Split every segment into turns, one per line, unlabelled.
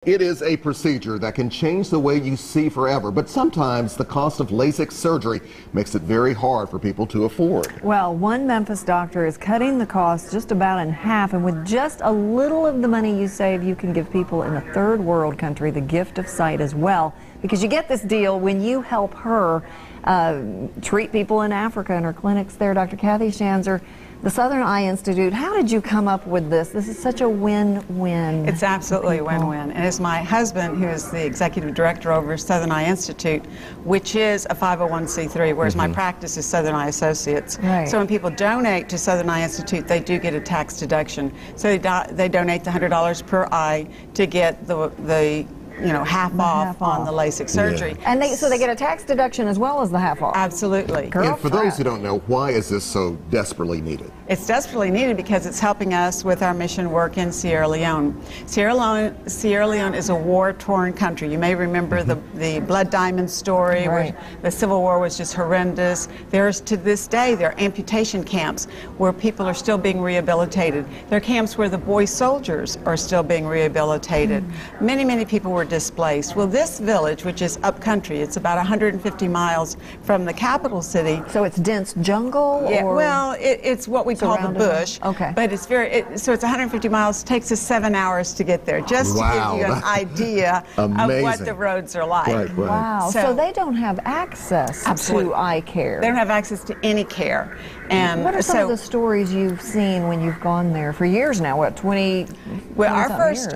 It is a procedure that can change the way you see forever, but sometimes the cost of LASIK surgery makes it very hard for people to afford.
Well, one Memphis doctor is cutting the cost just about in half, and with just a little of the money you save, you can give people in a third world country the gift of sight as well, because you get this deal when you help her treat people in Africa in her clinics there. Dr. Kathy Shanzer, the Southern Eye Institute, how did you come up with this? This is such a win-win.
It's absolutely a win-win. And it's my husband who is the executive director over Southern Eye Institute, which is a 501c3, whereas my practice is Southern Eye Associates.
Right.
So when people donate to Southern Eye Institute, they do get a tax deduction. So they donate the $100 per eye to get the half off on the LASIK surgery.
Yeah. And so they get a tax deduction as well as the half off.
Absolutely.
And for those who don't know, why is this so desperately needed?
It's desperately needed because it's helping us with our mission work in Sierra Leone. Sierra Leone is a war-torn country. You may remember the Blood Diamond story, where the Civil War was just horrendous. To this day, there are amputation camps where people are still being rehabilitated. There are camps where the boy soldiers are still being rehabilitated. Many, many people were displaced. Well, this village, which is up country, it's about 150 miles from the capital city.
So it's dense jungle?
Yeah,
or
well, it's what we call the bush.
Okay.
But it's so it's 150 miles. It takes us 7 hours to get there, just to give you an idea of what the roads are like.
Right.
Wow. So they don't have access to eye care.
They don't have access to any care. And
what are some of the stories you've seen when you've gone there for years now? What, 20?
Well,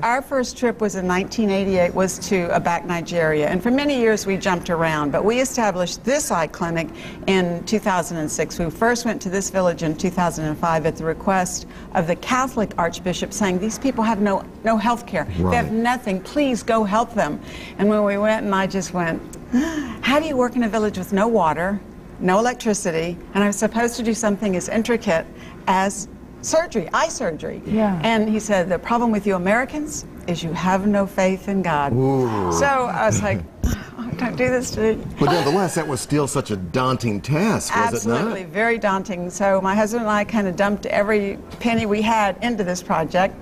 our first trip was in 1988. Was to Abak, Nigeria, and for many years we jumped around, but we established this eye clinic in 2006. We first went to this village in 2005 at the request of the Catholic Archbishop, saying these people have no health care. They have nothing. Please go help them. And when we went, and I just went, how do you work in a village with no water, no electricity, and I'm supposed to do something as intricate as surgery, eye surgery?
Yeah.
And he said, the problem with you Americans is you have no faith in God.
Ooh.
So I was like, oh, don't do this to me.
But nevertheless, that was still such a daunting task, was it not?
Absolutely, very daunting. So my husband and I kind of dumped every penny we had into this project.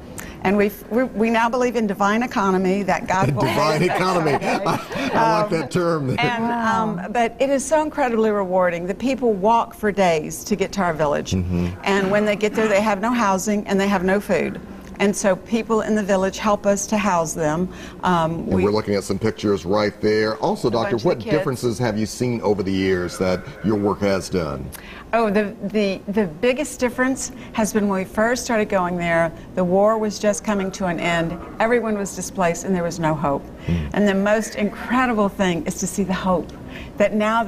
And we now believe in divine economy, that God will
divine economy. I like that term there.
And, but it is so incredibly rewarding. The people walk for days to get to our village. And when they get there, they have no housing and they have no food. And so people in the village help us to house them.
And we're looking at some pictures right there. Also, Doctor, what differences have you seen over the years that your work has done?
Oh, the biggest difference has been when we first started going there, the war was just coming to an end, everyone was displaced, and there was no hope. And the most incredible thing is to see the hope. That now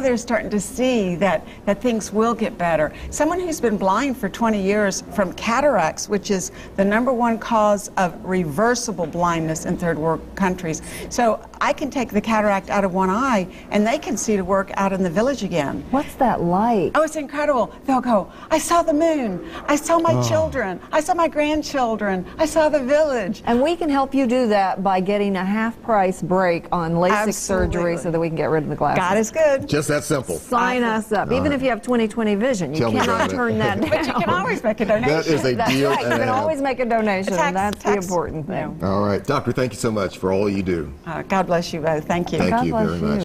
they're starting to see that things will get better. Someone who's been blind for 20 years from cataracts, which is the #1 cause of reversible blindness in third world countries. So I can take the cataract out of one eye and they can see to work out in the village again.
What's that like?
Oh, it's incredible. They'll go, I saw the moon, I saw my children, I saw my grandchildren, I saw the village.
And we can help you do that by getting a half-price break on LASIK surgery so that we can get rid of the glasses.
God is good.
Just that simple.
Sign us up. Even if you have 20/20 vision, you cannot turn that down.
But you can always make a donation.
That is a deal.
That's right. You can always make a donation, and that's the important thing.
All right. Doctor, thank you so much for all you do.
God bless you both. Thank you.
Thank you very much.